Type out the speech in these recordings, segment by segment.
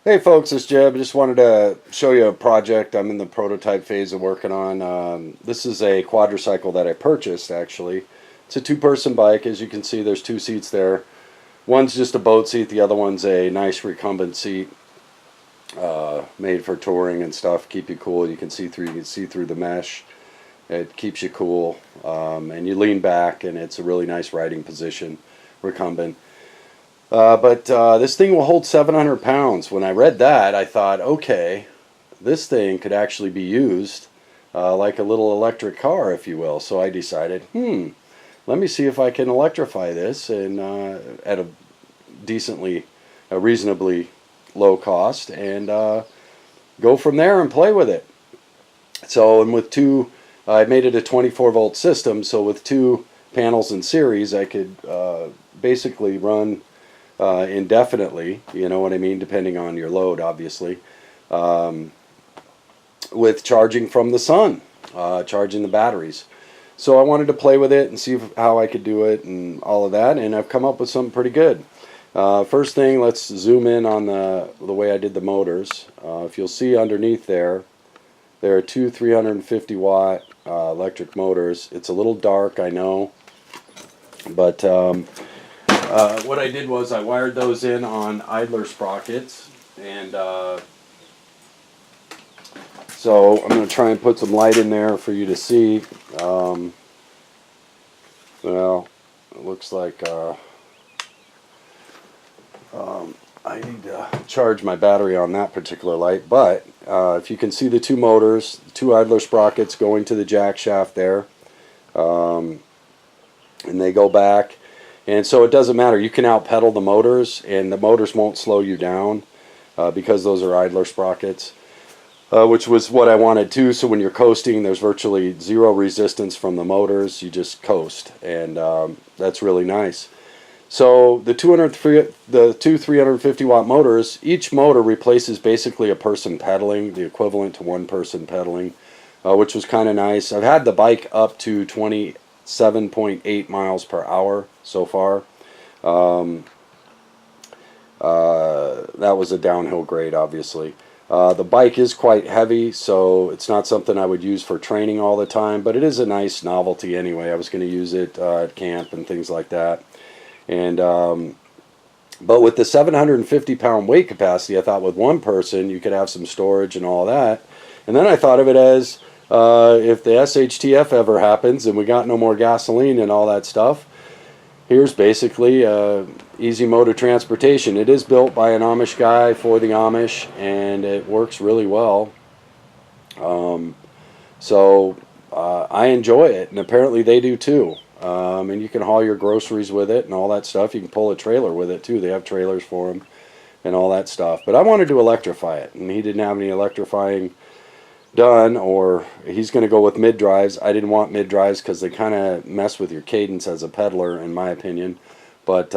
Hey folks, it's Jeb. I just wanted to show you a project I'm in the prototype phase of working on. This is a quadricycle that I purchased actually. It's a two-person bike. As you can see, there's two seats there. One's just a boat seat, the other one's a nice recumbent seat, made for touring and stuff. Keep you cool. You can see through the mesh. It keeps you cool, and you lean back, and it's a really nice riding position, recumbent. But this thing will hold 700 pounds. When I read that, I thought, okay, this thing could actually be used like a little electric car, if you will. So I decided, let me see if I can electrify this and at a reasonably low cost, and go from there and play with it. So, and with I made it a 24-volt system. So with two panels in series, I could basically run indefinitely, you know what I mean, depending on your load, obviously, um, with charging from the sun, charging the batteries. So I wanted to play with it and see how I could do it and all of that, and I've come up with something pretty good. First thing, let's zoom in on the way I did the motors. If you'll see underneath there are two 350 watt electric motors. It's a little dark, I know, but what I did was I wired those in on idler sprockets, and so I'm going to try and put some light in there for you to see. Well, it looks like I need to charge my battery on that particular light, but if you can see the two motors, two idler sprockets going to the jack shaft there, and they go back. And so it doesn't matter. You can out pedal the motors, and the motors won't slow you down because those are idler sprockets, which was what I wanted too. So when you're coasting, there's virtually zero resistance from the motors. You just coast, and that's really nice. So the two 350 watt motors, each motor replaces basically a person pedaling, the equivalent to one person pedaling, which was kind of nice. I've had the bike up to 27.8 miles per hour so far. That was a downhill grade, obviously. The bike is quite heavy, so it's not something I would use for training all the time, but it is a nice novelty anyway. I was going to use it at camp and things like that. And but with the 750 pound weight capacity, I thought with one person you could have some storage and all that. And then I thought of it as if the SHTF ever happens and we got no more gasoline and all that stuff, here's basically easy mode of transportation. It is built by an Amish guy for the Amish, and it works really well. So I enjoy it, and apparently they do too. And you can haul your groceries with it and all that stuff. You can pull a trailer with it too. They have trailers for them and all that stuff. But I wanted to electrify it, and he didn't have any electrifying done, or he's going to go with mid drives. I didn't want mid drives because they kind of mess with your cadence as a pedaler, in my opinion. But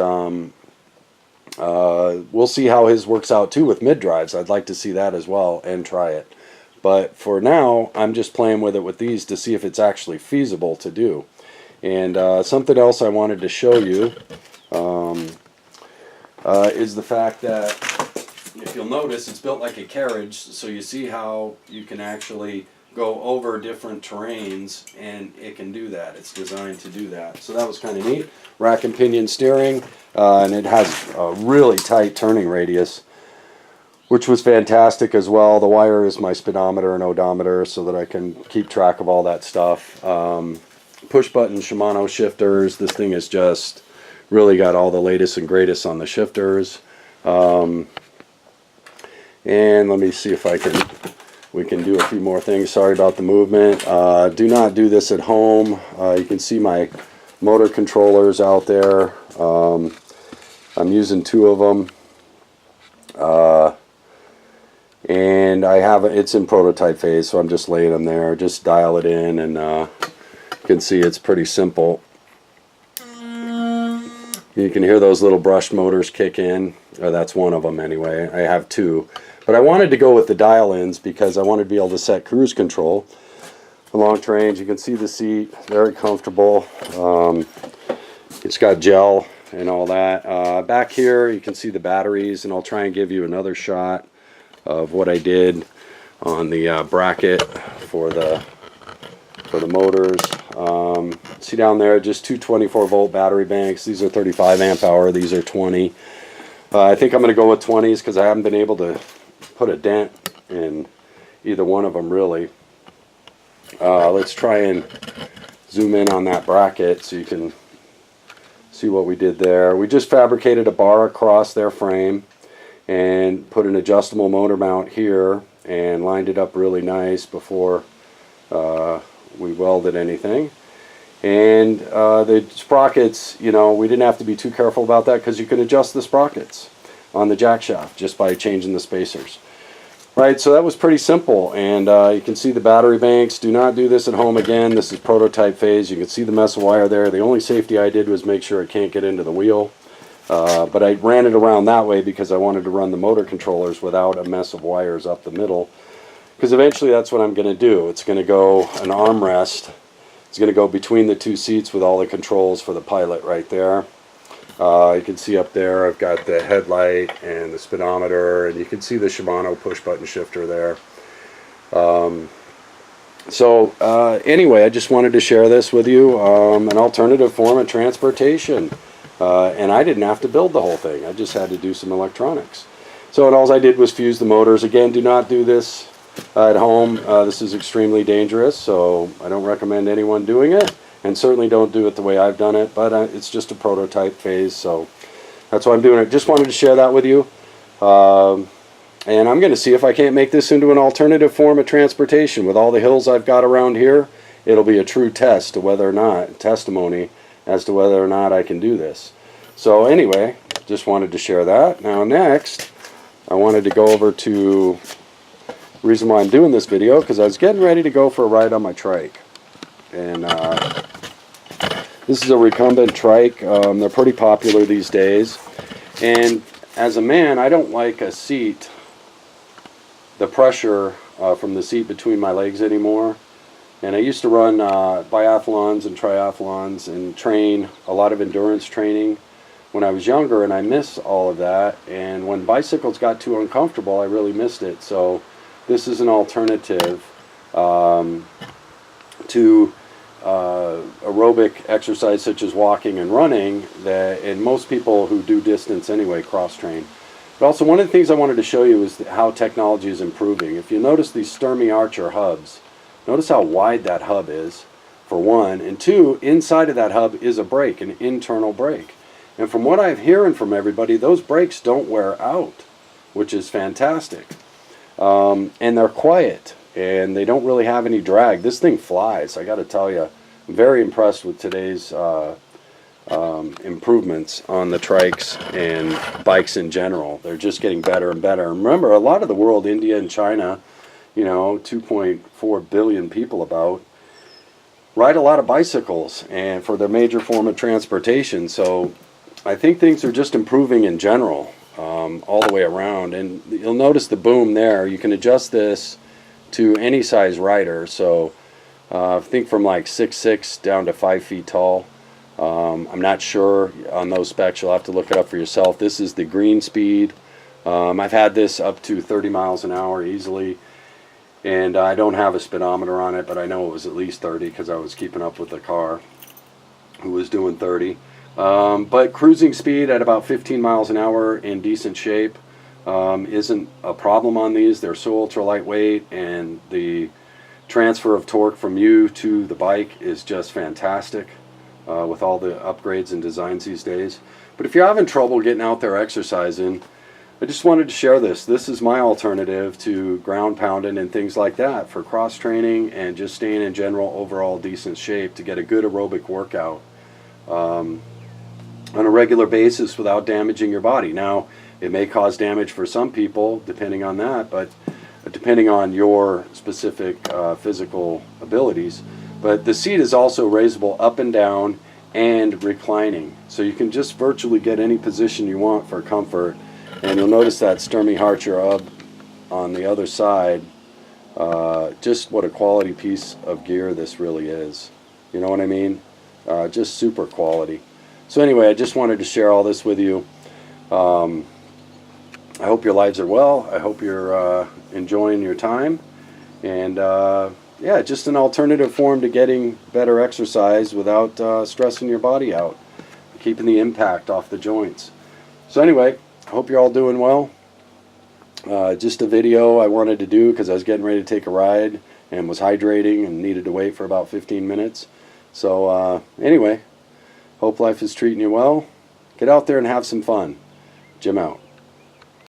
we'll see how his works out too with mid drives. I'd like to see that as well and try it. But for now, I'm just playing with it with these to see if it's actually feasible to do. And something else I wanted to show you is the fact that, if you'll notice, it's built like a carriage, so you see how you can actually go over different terrains, and it can do that. It's designed to do that. So that was kind of neat. Rack and pinion steering, and it has a really tight turning radius, which was fantastic as well. The wire is my speedometer and odometer so that I can keep track of all that stuff. Push button Shimano shifters. This thing has just really got all the latest and greatest on the shifters. And let me see if we can do a few more things. Sorry about the movement. Do not do this at home. You can see my motor controllers out there. I'm using two of them. And it's in prototype phase, so I'm just laying them there. Just dial it in, and you can see it's pretty simple. You can hear those little brushed motors kick in. Or that's one of them anyway. I have two. But I wanted to go with the dial-ins because I wanted to be able to set cruise control. Long range, you can see the seat, very comfortable. It's got gel and all that. Back here you can see the batteries, and I'll try and give you another shot of what I did on the bracket for the motors. See down there, just two 24-volt battery banks. These are 35 amp hour. These are 20. I think I'm going to go with 20s because I haven't been able to put a dent in either one of them really. Let's try and zoom in on that bracket so you can see what we did there. We just fabricated a bar across their frame and put an adjustable motor mount here and lined it up really nice before we welded anything. And the sprockets, you know, we didn't have to be too careful about that because you can adjust the sprockets on the jack shaft just by changing the spacers. Right, so that was pretty simple, and you can see the battery banks. Do not do this at home again. This is prototype phase. You can see the mess of wire there. The only safety I did was make sure it can't get into the wheel. But I ran it around that way because I wanted to run the motor controllers without a mess of wires up the middle. Because eventually that's what I'm going to do. It's going to go an armrest. It's going to go between the two seats with all the controls for the Pilot right there. You can see up there I've got the headlight and the speedometer, and you can see the Shimano push button shifter there. Anyway, I just wanted to share this with you, an alternative form of transportation. And I didn't have to build the whole thing. I just had to do some electronics. So and all I did was fuse the motors. Again, do not do this at home. This is extremely dangerous, so I don't recommend anyone doing it. And certainly don't do it the way I've done it, but it's just a prototype phase, so that's why I'm doing it. Just wanted to share that with you. And I'm going to see if I can't make this into an alternative form of transportation. With all the hills I've got around here, it'll be a true test to whether or not, testimony as to whether or not I can do this. So anyway, just wanted to share that. Now next, I wanted to go over to the reason why I'm doing this video, because I was getting ready to go for a ride on my trike. And this is a recumbent trike. They're pretty popular these days. And as a man, I don't like a seat, the pressure from the seat between my legs anymore. And I used to run biathlons and triathlons and train a lot of endurance training when I was younger, and I miss all of that. And when bicycles got too uncomfortable, I really missed it. So this is an alternative to aerobic exercise such as walking and running, and most people who do distance anyway cross train. But also one of the things I wanted to show you is how technology is improving. If you notice these Sturmey Archer hubs, notice how wide that hub is, for one, and two, inside of that hub is a brake, an internal brake. And from what I'm hearing from everybody, those brakes don't wear out, which is fantastic. And they're quiet, and they don't really have any drag. This thing flies, I got to tell you. I'm very impressed with today's improvements on the trikes and bikes in general. They're just getting better and better. And remember, a lot of the world, India and China, you know, 2.4 billion people about, ride a lot of bicycles and for their major form of transportation. So I think things are just improving in general, all the way around. And you'll notice the boom there. You can adjust this to any size rider. So I think from like 6'6" down to 5 feet tall. I'm not sure on those specs. You'll have to look it up for yourself. This is the green speed. I've had this up to 30 miles an hour easily. And I don't have a speedometer on it, but I know it was at least 30 because I was keeping up with the car who was doing 30. But cruising speed at about 15 miles an hour in decent shape isn't a problem on these. They're so ultra lightweight, and the transfer of torque from you to the bike is just fantastic with all the upgrades and designs these days. But if you're having trouble getting out there exercising, I just wanted to share this. This is my alternative to ground pounding and things like that for cross training and just staying in general overall decent shape to get a good aerobic workout on a regular basis without damaging your body. Now, it may cause damage for some people depending on that, but depending on your specific physical abilities. But the seat is also raisable up and down and reclining. So you can just virtually get any position you want for comfort. And you'll notice that Sturmey Archer hub on the other side. Just what a quality piece of gear this really is. You know what I mean? Just super quality. So anyway, I just wanted to share all this with you. I hope your lives are well. I hope you're enjoying your time. And yeah, just an alternative form to getting better exercise without stressing your body out, keeping the impact off the joints. So anyway, I hope you're all doing well. Just a video I wanted to do because I was getting ready to take a ride and was hydrating and needed to wait for about 15 minutes. So anyway, hope life is treating you well. Get out there and have some fun. Jim out.